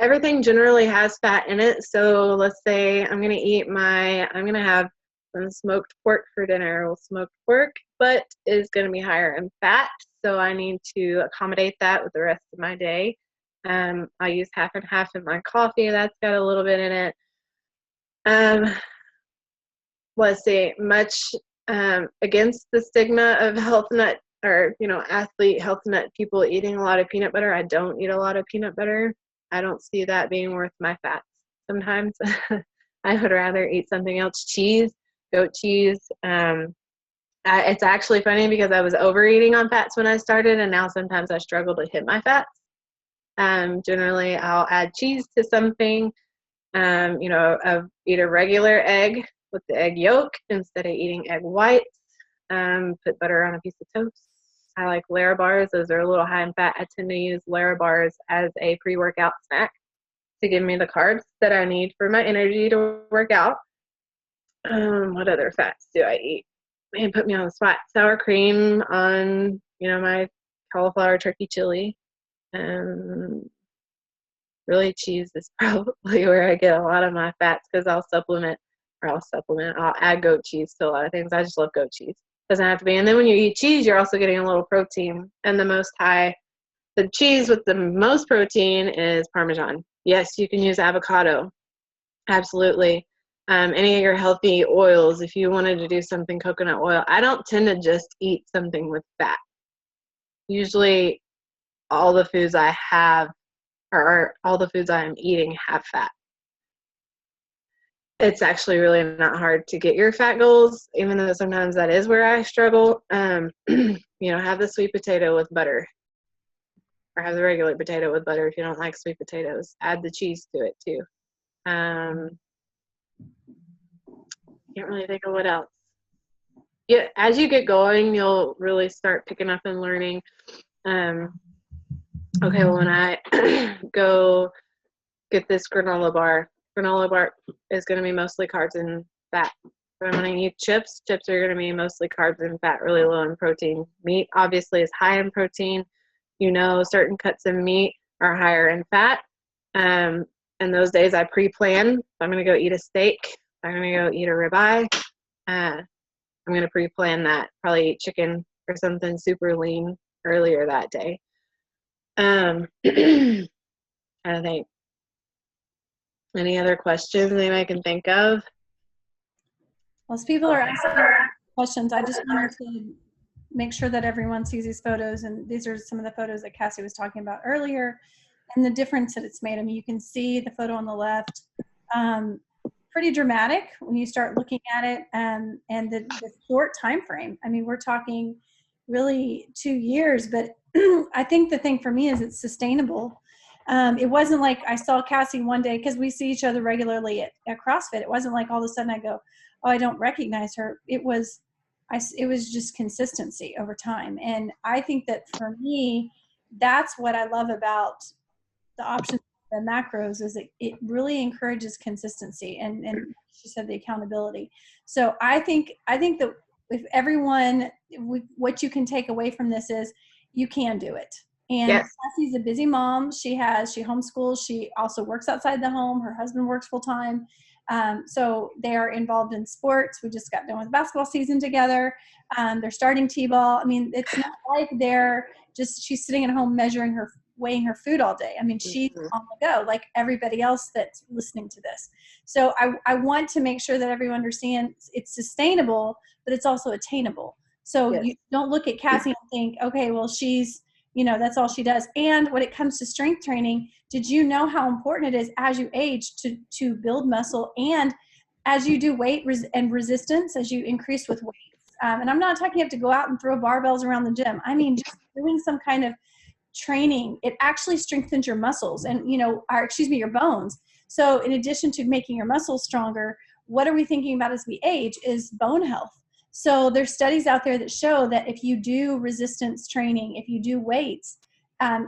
Everything generally has fat in it. So let's say I'm going to have some smoked pork for dinner. Well, smoked pork, but is going to be higher in fat. So I need to accommodate that with the rest of my day. I use half and half in my coffee. That's got a little bit in it. Let's see, much against the stigma of health nut or, athlete health nut people eating a lot of peanut butter. I don't eat a lot of peanut butter. I don't see that being worth my fats. Sometimes I would rather eat something else. Cheese, goat cheese. It's actually funny because I was overeating on fats when I started, and now sometimes I struggle to hit my fats. Generally, I'll add cheese to something. I'll eat a regular egg with the egg yolk instead of eating egg whites. Put butter on a piece of toast. I like Larabars. Those are a little high in fat. I tend to use Larabars as a pre-workout snack to give me the carbs that I need for my energy to work out. What other fats do I eat? Man, put me on the spot. Sour cream on, my cauliflower turkey chili. Really, cheese is probably where I get a lot of my fats, because I'll add goat cheese to a lot of things. I just love goat cheese. Doesn't have to be. And then when you eat cheese, you're also getting a little protein. And the cheese with the most protein is Parmesan. Yes, you can use avocado. Absolutely. Any of your healthy oils, if you wanted to do something, coconut oil. I don't tend to just eat something with fat. Usually all the foods I have, or all the foods I am eating, have fat. It's actually really not hard to get your fat goals, even though sometimes that is where I struggle. Have the sweet potato with butter, or have the regular potato with butter if you don't like sweet potatoes. Add the cheese to it too. Can't really think of what else. Yeah, as you get going, you'll really start picking up and learning. Okay, well, when I go get this granola bar is going to be mostly carbs and fat. If I'm going to eat chips are going to be mostly carbs and fat, really low in protein. Meat obviously is high in protein. Certain cuts of meat are higher in fat. And those days I pre-plan. If I'm going to go eat a steak, if I'm going to go eat a ribeye, I'm going to pre-plan that. Probably eat chicken or something super lean earlier that day. I think. Any other questions anybody can think of? Well, as people are asking questions, I just wanted to make sure that everyone sees these photos, and these are some of the photos that Cassie was talking about earlier, and the difference that it's made. I mean, you can see the photo on the left, pretty dramatic when you start looking at it, and the short time frame. I mean, we're talking really 2 years, but I think the thing for me is it's sustainable. It wasn't like I saw Cassie one day, because we see each other regularly at CrossFit. It wasn't like all of a sudden I go, oh, I don't recognize her. It was just consistency over time. And I think that for me, that's what I love about the options, the macros, is it really encourages consistency and she said the accountability. So I think that if everyone, what you can take away from this is you can do it. And Yes. Cassie's a busy mom. She homeschools. She also works outside the home. Her husband works full time. So they are involved in sports. We just got done with basketball season together. They're starting t-ball. I mean, it's not like she's sitting at home weighing her food all day. I mean, she's on the go like everybody else that's listening to this. So I want to make sure that everyone understands it's sustainable, but it's also attainable. So Yes. You don't look at Cassie and think, okay, well, she's, that's all she does. And when it comes to strength training, did you know how important it is as you age to build muscle, and as you do weight and resistance, as you increase with weights? And I'm not talking you have to go out and throw barbells around the gym. I mean, just doing some kind of training, it actually strengthens your muscles and, your bones. So in addition to making your muscles stronger, what are we thinking about as we age is bone health. So there's studies out there that show that if you do resistance training, if you do weights,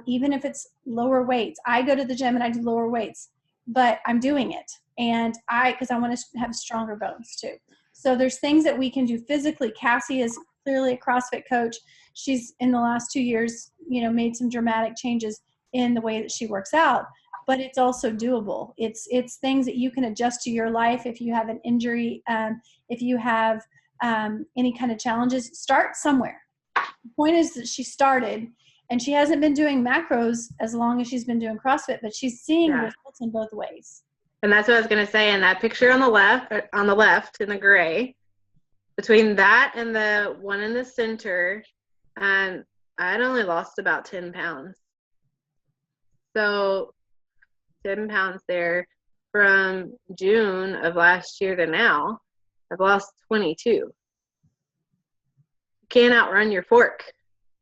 even if it's lower weights, I go to the gym and I do lower weights, but I'm doing it. And because I want to have stronger bones too. So there's things that we can do physically. Cassie is clearly a CrossFit coach. She's in the last 2 years, made some dramatic changes in the way that she works out, but it's also doable. It's things that you can adjust to your life. If you have an injury, if you have any kind of challenges, start somewhere. The point is that she started, and she hasn't been doing macros as long as she's been doing CrossFit, but she's seeing results in both ways. And that's what I was going to say. In that picture on the left in the gray, between that and the one in the center, I'd only lost about 10 pounds. So 10 pounds there. From June of last year to now, I've lost 22. You can't outrun your fork.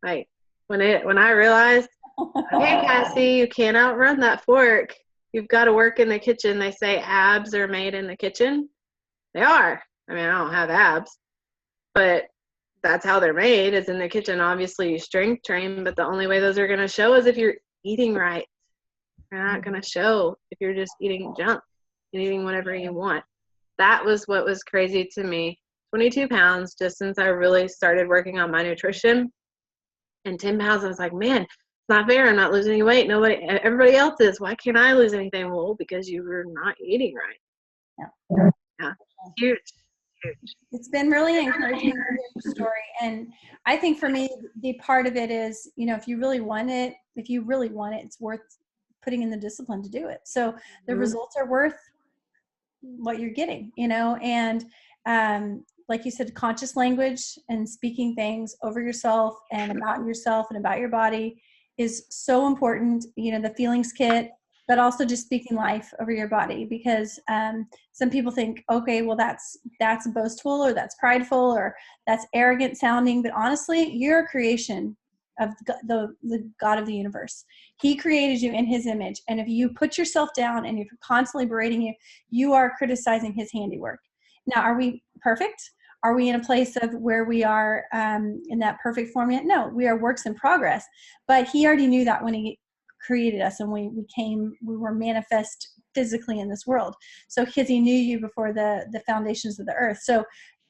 Like when I realized, okay, Cassie, you can't outrun that fork. You've got to work in the kitchen. They say abs are made in the kitchen. They are. I mean, I don't have abs, but that's how they're made, is in the kitchen. Obviously, you strength train, but the only way those are going to show is if you're eating right. They're not going to show if you're just eating junk and eating whatever you want. That was what was crazy to me. 22 pounds just since I really started working on my nutrition. And 10 pounds, I was like, man, it's not fair. I'm not losing any weight. Everybody else is. Why can't I lose anything? Well, because you were not eating right. Yeah. Huge. It's been really encouraging to hear your story. And I think for me, the part of it is, if you really want it, it's worth putting in the discipline to do it. So the results are worth what you're getting, and like you said, conscious language and speaking things over yourself and about your body is so important. The feelings kit, but also just speaking life over your body, because some people think, okay, well, that's boastful, or that's prideful, or that's arrogant sounding. But honestly, you're a creation of the God of the universe. He created you in his image. And if you put yourself down and if you're constantly berating you are criticizing his handiwork. Now, are we perfect? Are we in a place of where we are in that perfect form yet? No, we are works in progress. But he already knew that when he created us and we were manifest physically in this world. So because he knew you before the foundations of the earth. So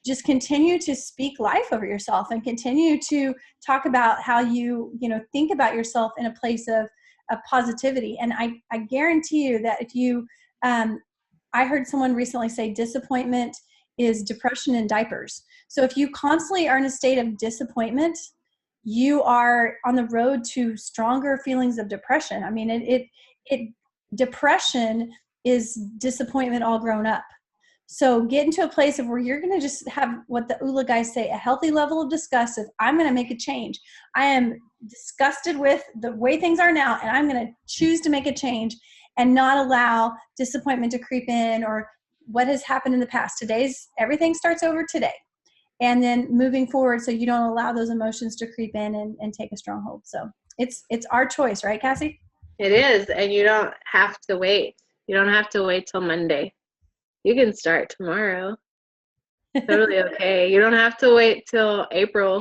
just continue to speak life over yourself and continue to talk about how you think about yourself in a place of positivity. And I guarantee you that if you, I heard someone recently say disappointment is depression in diapers. So if you constantly are in a state of disappointment, you are on the road to stronger feelings of depression. I mean, depression is disappointment all grown up. So get into a place of where you're going to just have what the ULA guys say, a healthy level of disgust of, I'm going to make a change. I am disgusted with the way things are now, and I'm going to choose to make a change and not allow disappointment to creep in or what has happened in the past. Everything starts over today. And then moving forward so you don't allow those emotions to creep in and take a stronghold. So it's our choice, right, Cassie? It is, and you don't have to wait. You don't have to wait till Monday. You can start tomorrow. Totally okay. You don't have to wait till April.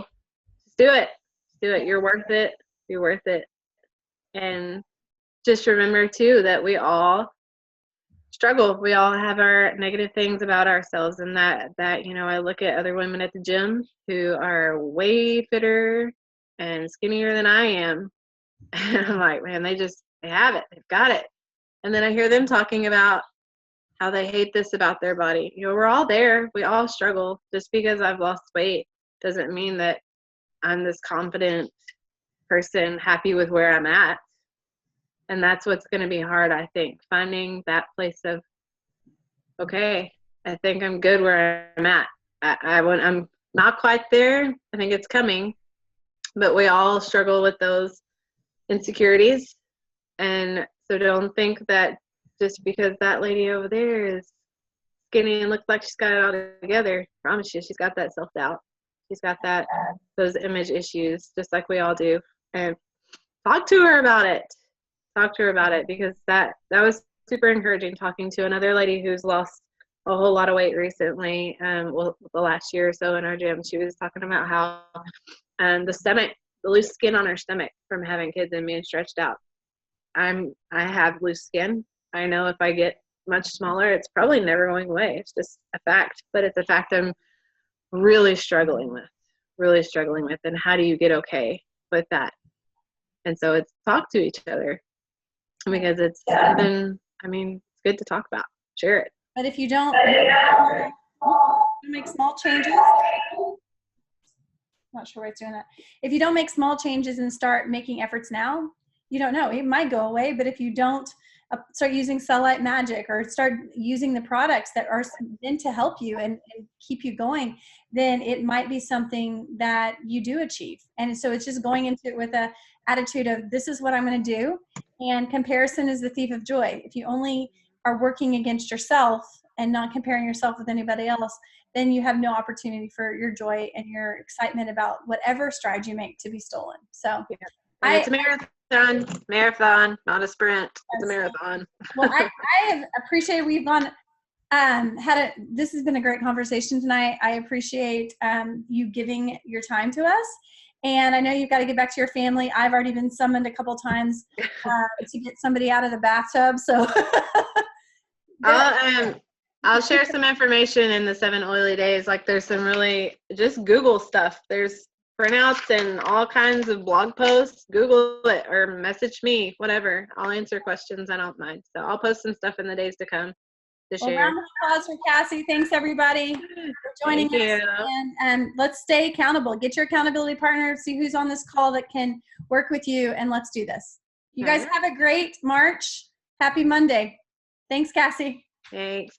Just do it. Just do it. You're worth it. You're worth it. And just remember too that we all struggle. We all have our negative things about ourselves, and that I look at other women at the gym who are way fitter and skinnier than I am, and I'm like, man, they have it. They've got it. And then I hear them talking about how they hate this about their body. We're all there. We all struggle. Just because I've lost weight doesn't mean that I'm this confident person happy with where I'm at. And that's what's going to be hard, I think, finding that place of, okay, I think I'm good where I'm at. I'm not quite there. I think it's coming. But we all struggle with those insecurities. And so don't think that just because that lady over there is skinny and looks like she's got it all together, I promise you, she's got that self-doubt. She's got those image issues, just like we all do. And talk to her about it. Talk to her about it, because that was super encouraging, talking to another lady who's lost a whole lot of weight recently, the last year or so in our gym. She was talking about how the loose skin on her stomach from having kids and being stretched out. I have loose skin. I know if I get much smaller, it's probably never going away. It's just a fact, but it's a fact I'm really struggling with. And how do you get okay with that? And so it's talk to each other, because it's good to talk about. Share it. But if you don't make small changes, not sure why it's doing that. If you don't make small changes and start making efforts now, you don't know. It might go away, but if you don't start using Cellulite Magic or start using the products that are meant to help you and keep you going, then it might be something that you do achieve. And so it's just going into it with a attitude of, this is what I'm going to do. And comparison is the thief of joy. If you only are working against yourself and not comparing yourself with anybody else, then you have no opportunity for your joy and your excitement about whatever stride you make to be stolen. So yeah. It's a marathon, not a sprint. It's a marathon. Well, I have appreciated, we've gone, this has been a great conversation tonight. I appreciate you giving your time to us. And I know you've got to get back to your family. I've already been summoned a couple times to get somebody out of the bathtub. So I'll share some information in the 7 Oily Days. Like, there's some really, just Google stuff. There's printouts and all kinds of blog posts. Google it or message me, whatever. I'll answer questions. I don't mind. So I'll post some stuff in the days to come to share. Round of applause for Cassie. Thanks everybody for joining us. And let's stay accountable. Get your accountability partner. See who's on this call that can work with you, and let's do this. You guys have a great March. Happy Monday. Thanks, Cassie. Thanks.